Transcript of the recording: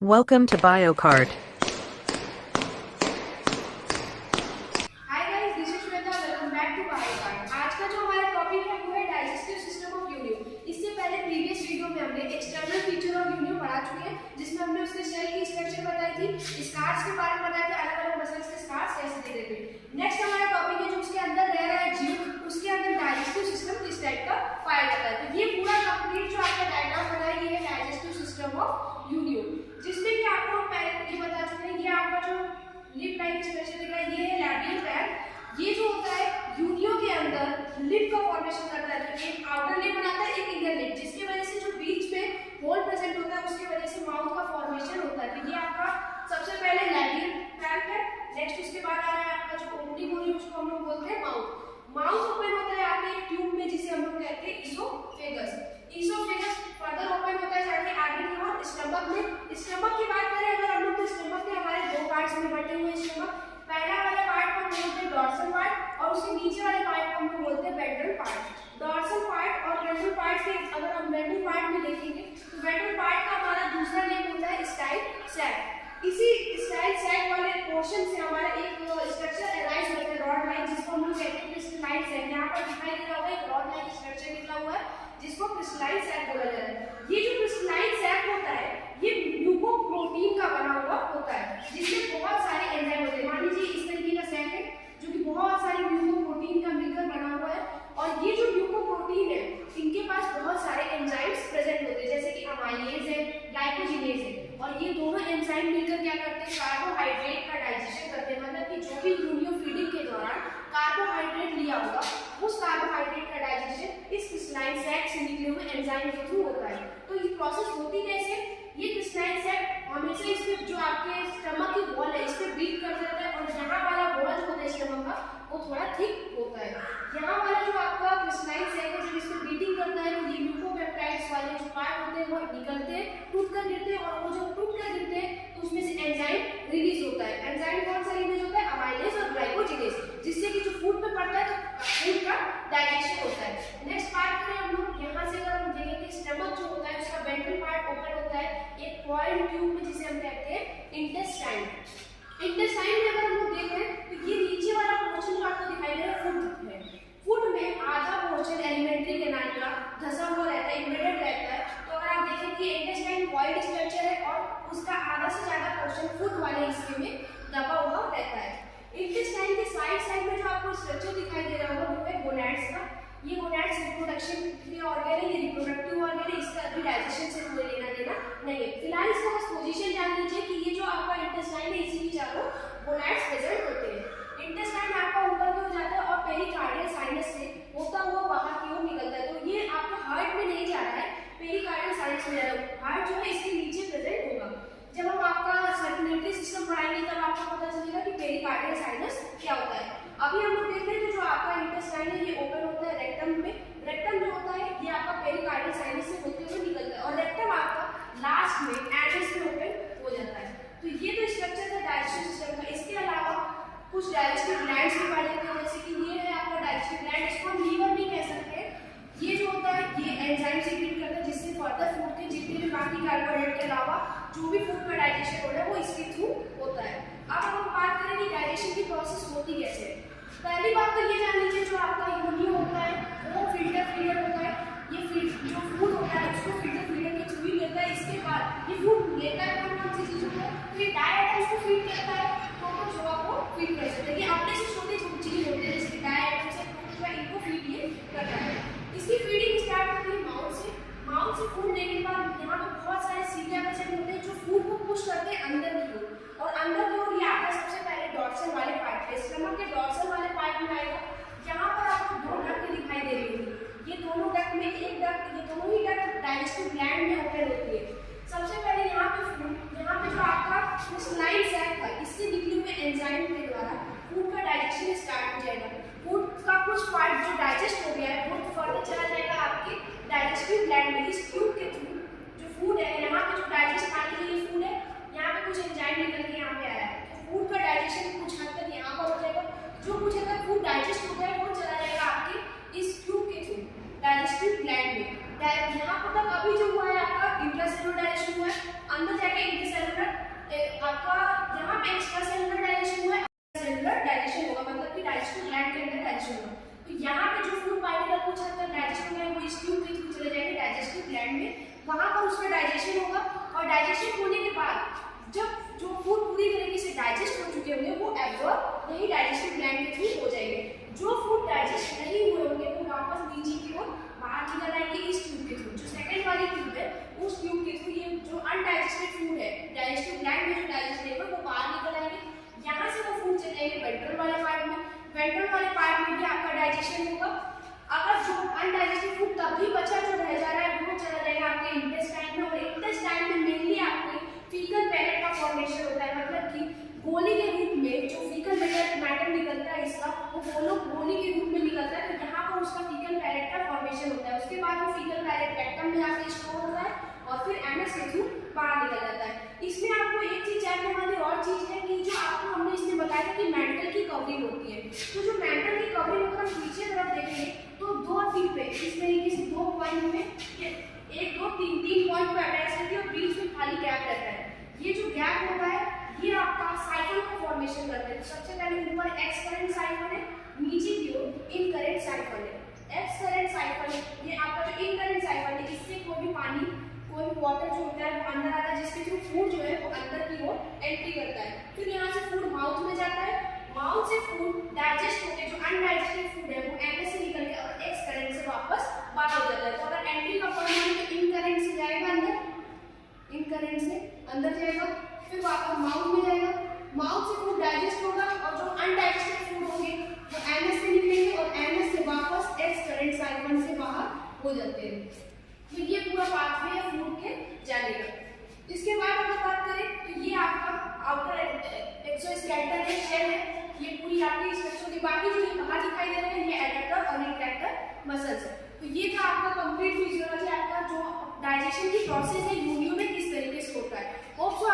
Welcome to BioCard. Hi guys, this is Shweta. Welcome back to BioCard. आज का जो हमारा टॉपिक है वो है डाइजेस्टिव सिस्टम ऑफ यूनियो। इससे पहले प्रीवियस वीडियो में हमने एक्सटर्नल फीचर ऑफ यूनियो पढ़ा चुके हैं, जिसमें हमने उसके सेल की स्ट्रक्चर बताई थी, स्कार्स के बारे में बताया था, अलग अलग मसल्स के स्कार्स कैसे दिखते थे। नेक्स्ट हमारा टॉपिक है जो उसके अंदर रह रहा है जीव, उसके अंदर डाइजेस्टिव सिस्टम किस टाइप का पाया जाता है। तो ये पूरा कंप्लीट जो आपका डायग्राम बना है ये है डाइजेस्टिव सिस्टम ऑफ यूनियो, जिसमें कि आपको पहले ये बता चुके हैं। ये आपका जो लिप लाइन स्ट्रक्चर दिख रहा है ये है लैबियल पैड। ये जो होता है यूनियो के अंदर लिप का फॉर्मेशन करता है, तो एक आउटर लिप बनाता है, एक इनर लिप, जिसकी वजह से जो बीच में होल प्रेजेंट होता है उसकी वजह से माउथ का फॉर्मेशन होता है। तो ये आपका सबसे पहले लैबियल पैड है। नेक्स्ट उसके बाद आ रहा है आपका जो ओपनिंग हो रही है उसको हम लोग बोलते हैं माउथ। माउथ ओपन होता है आपके एक ट्यूब में जिसे हम लोग कहते हैं ईसोफेगस। ईसोफेगस फर्दर ओपन होता है जाके आगे की ओर स्टमक में। स्टमक की बात करें अगर हम लोग तो स्टमक के हमारे दो पार्ट्स में बटे हुए स्टमक। पहला वाला पार्ट को हम बोलते हैं डॉर्सल पार्ट और उसके नीचे वाले पार्ट को हम बोलते हैं वेंट्रल पार्ट। डॉर्सल पार्ट और वेंट्रल पार्ट के अगर हम वेंट्रल पार्ट में देखेंगे तो वेंट्रल पार्ट का हमारा दूसरा नेम होता है स्टाइल सैक। इसी स्टाइल सैक वाले पोर्शन से हमारा एक स्ट्रक्चर अराइज होता है, रॉड लाइन, जिसको हम लोग कहते हैं क्रिस्टलाइन सैक। यहाँ पर दिखाई दे रहा होगा एक रॉड लाइन स्ट्रक्चर निकला हुआ है जिसको क्रिस्टलाइन सैक बोला जाता है। ये जो क्रिस्टलाइन सैक होता है ये ग्लूकोप्रोटीन का बना हुआ होता है, जिसमें बहुत सारे एंजाइम होते हैं। मान लीजिए इस तरीके का सैक है जो कि बहुत सारे ग्लूकोप्रोटीन का मिलकर बना हुआ है, और ये जो ग्लूकोप्रोटीन है इनके पास बहुत सारे एंजाइम्स प्रेजेंट होते हैं, जैसे कि अमाइलेज है, ग्लाइकोजिनेज है, और ये दोनों एंजाइम मिलकर क्या करते हैं, कार्बोहाइड्रेट का डाइजेशन करते हैं। मतलब कि जो भी यूनियो फीडिंग के दौरान कार्बोहाइड्रेट लिया होगा उस कार्बोहाइड्रेट का डाइजेशन इस क्रिस्टलाइन सैक से निकले हुए एंजाइम के थ्रू होता है। तो ये प्रोसेस होती कैसे, ये क्रिस्टलाइन सैक हमेशा इस पे जो आपके स्टमक की वॉल है इस पे बीट करता रहता है, और यहाँ वाला वॉल जो होता है स्टमक का वो थोड़ा थिक होता है। यहाँ वाला जो आपका क्रिस्टलाइन सैक है जब इस पे बीटिंग करता है तो ये ग्लूकोपेप्टाइड्स वाले जो पार्ट होते हैं वो निकलते हैं, टूट कर गिरते हैं, और वो जब टूट कर गिरते हैं तो उसमें से एंजाइम रिलीज होता है। एंजाइम कौन सा रिलीज होता है, अमाइलेज और ग्लाइकोजिनेज, जिससे कि जो फूड पे पड़ता है तो फूड का डाइजेशन होता है। नेक्स्ट बात करें हम लोग, यहाँ से अगर हम देखें कि स्टमक जो होता है उसका वेंट्रल पार्ट ओपन होता है एक कॉइल्ड ट्यूब में, जिसे हम कहते हैं इंटेस्टाइन। इंटेस्टाइन में अगर हम लोग देखें तो ये नीचे वाला पोर्शन जो आपको दिखाई दे रहा है फूड है। फूड में आधा पोर्शन एलिमेंट्री कैनाल का धंसा हुआ रहता है, एम्बेडेड रहता है। तो अगर आप देखें कि इंटेस्टाइन कॉइल्ड स्ट्रक्चर है और उसका आधा से ज्यादा पोर्शन फूड वाले हिस्से में दबा हुआ रहता है। इंटेस्टाइन के साइड में जो आपको स्ट्रक्चर दिखाई दे रहा होगा वो है गोनैड्स का। ये गोनैड्स रिप्रोडक्शन के ऑर्गन है, ये रिप्रोडक्टिव ऑर्गन है, इसका अभी डाइजेशन से कोई लेना देना नहीं है। फिलहाल इसका बस पोजीशन जान लीजिए कि ये जो आपका इंटेस्टाइन है इसी के चारों गोनैड्स प्रेजेंट होते हैं। इंटेस्टाइन आपका ऊपर की ओर जाता है और पेरिकार्डियल साइनस से होता हुआ बाहर की ओर निकलता है। तो ये आपका हार्ट में नहीं जा रहा है, पेरिकार्डियल साइनस में जा रहा है। हार्ट जो है इसके नीचे प्रेजेंट होगा। जब हम आपका सर्कुलेटरी सिस्टम पढ़ाएंगे तब आपको पता चलेगा कि पेरिकार्डियल साइनस क्या होता है। अभी हम लोग देख रहे हैं कि जो आपका इंटेस्टाइन है ये ओपन होता है रेक्टम में। रेक्टम जो होता है ये आपका पेरिकार्डियल साइनस से होते हुए निकलता है, और रेक्टम आपका लास्ट में एनस में ओपन हो जाता है। तो ये तो स्ट्रक्चर है डाइजेस्टिव सिस्टम का। इसके अलावा कुछ डाइजेस्टिव ग्लैंड्स भी पाए जाते हैं, जैसे कि ये है आपका डाइजेस्टिव ग्लैंड, इसको हम लीवर नहीं कह सकते। ये जो होता है ये एंजाइम सीक्रेट करता है, जिससे फर्दर फूड के जितने भी बाकी कार्बोहाइड्रेट के अलावा जो भी फूड का डाइजेशन हो रहा है वो इसके थ्रू होता है। अब हम बात करें कि डाइजेशन की प्रोसेस होती कैसे है। पहली बात तो ये जान लीजिए जो आपका यूनियो होता है वो फिल्टर फीडर होता है। ये जो फूड होता है उसको फिल्टर फीडर के थ्रू ही लेता है। इसके बाद ये फूड लेता है कौन सी चीजों को, तो ये डाई को फीड करता है, तो जो आपको फीड कर सकता है। ये अपने से छोटी छोटी चीज होती है जैसे डाई आइटम से इनको फीड ये करता है। इसकी फीडिंग स्टार्ट होती है माउथ से। माउथ से फूड लेने के बाद यहाँ पे बहुत सारे सीलिया प्रेजेंट होते हैं जो फूड को पुश करते हैं अंदर की ओर, और अंदर की ओर ये आता है सबसे पहले डॉर्सल वाले पार्ट पे। स्टमक के डॉर्सल वाले पार्ट में आएगा। यहाँ पर आपको दो डक्ट दिखाई दे रही होगी। ये दोनों डक्ट में एक डक्ट, ये दोनों ही डक्ट डाइजेस्टिव ग्लैंड में ओपन होती है। सबसे पहले यहाँ पे जो आपका क्रिस्टलाइन सैक था इससे निकले हुए एंजाइम के द्वारा फूड का डाइजेशन स्टार्ट हो जाएगा। फूड का कुछ पार्ट जो डाइजेस्ट हो गया है वो फर्दर चला जाएगा आपके डाइजेस्टिव ग्लैंड में। इस ट्यूब के थ्रू जो फूड है यहाँ पे जो डाइजेस्ट आने के लिए फूड है यहाँ पे कुछ एंजाइम निकल के यहाँ पे आया है, तो फूड का डाइजेशन कुछ हद तक यहाँ पर हो जाएगा। जो डाइजेशन होने के बाद जब जो फूड पूरी तरीके से डाइजेस्ट हो चुके होंगे वो एब्जॉर्ब यही डाइजेस्टिव ग्लैंड के थ्रू हो जाएंगे। जो फूड डाइजेस्ट नहीं हुए होंगे वो वापस नीचे की ओर बाहर निकल आएंगे इस ट्यूब के थ्रू। जो सेकंड वाली ट्यूब है उस ट्यूब के थ्रू ये जो अनडाइजेस्टेड फूड है डाइजेस्टिव ग्लैंड में जो डाइजेस्ट नहीं हुआ वो बाहर निकल आएंगे। यहाँ से वो फूड चले जाएंगे वेंट्रल वाले पार्ट में। वेंट्रल वाले पार्ट में भी आपका डाइजेशन होगा। अगर जो अनडाइजेस्टेड फूड तब भी बचा जो रह जा रहा है वो चला जाएगा आपके इंटेस्टाइन में। और इंटेस्टाइन में मेनली आपके फीकल पैलेट का फॉर्मेशन होता है, मतलब कि गोली के रूप में जो फीकल मैटर निकलता है इसका वो गोली के रूप में निकलता है। तो यहाँ पर उसका फीकल पैलेट का फॉर्मेशन होता है। उसके बाद वो फीकल पैलेट रेक्टम में आके स्टोर होता है और फिर एमएस के थ्रू बाहर निकल जाता है। इसमें आपको एक चीज जानने वाली और चीज है कि जो आपको हमने इसमें बताया था कि मेंटल की कवरिंग होती है। तो जो मेंटल की कवरिंग अगर हम पीछे तरफ देखेंगे तो दो टिप पे इस तरीके से दो पॉइंट में एक दो तीन तीन पॉइंट पे अटैच रहती है और बीच में खाली गैप रहता है। ये जो गैप होता है ये आपका साइकिल का फॉर्मेशन करता है। तो सबसे पहले ऊपर एक्स करंट साइकिल है, नीचे की ओर इन करंट साइकिल है। एक्स करंट साइकिल ये आपका जो इन करंट साइकिल है इससे कोई भी पानी कोई भी वाटर जो होता है वो अंदर आता है जिसके थ्रू फूड जो है वो अंदर की ओर एंट्री करता है। फिर यहाँ से फूड माउथ में जाता है। माउथ से फूड डाइजेस्ट होकर जो अनडाइजेस्टेड फूड है वो एमएस से निकल के और एक्स करंट से वापस बाहर हो जाता है। तो अगर एंट्री का पॉइंट है तो इन करंट से जाएगा अंदर, इन करंट से अंदर जाएगा, फिर वापस माउथ में जाएगा। माउथ से फूड डाइजेस्ट होगा और जो अनडाइजेस्टेड फूड होंगे वो एमएस से निकलेंगे और एमएस से वापस एक्स करंट साइकिल से बाहर हो जाते हैं। तो ये पूरा पाथवे है फूड के जाने का। इसके बाद अगर बात करें तो ये आपका आउटर एक्सोस्केलेटन है, शेल है। ये पूरी आपकी स्ट्रक्चर की बाकी जो ये बाहर दिखाई दे रहे हैं ये एडेक्टर और रिट्रैक्टर मसल्स है। तो ये था आपका कंप्लीट फिजियोलॉजी, आपका जो डाइजेशन की प्रोसेस है यूनियो में किस तरीके से होता है। Hope so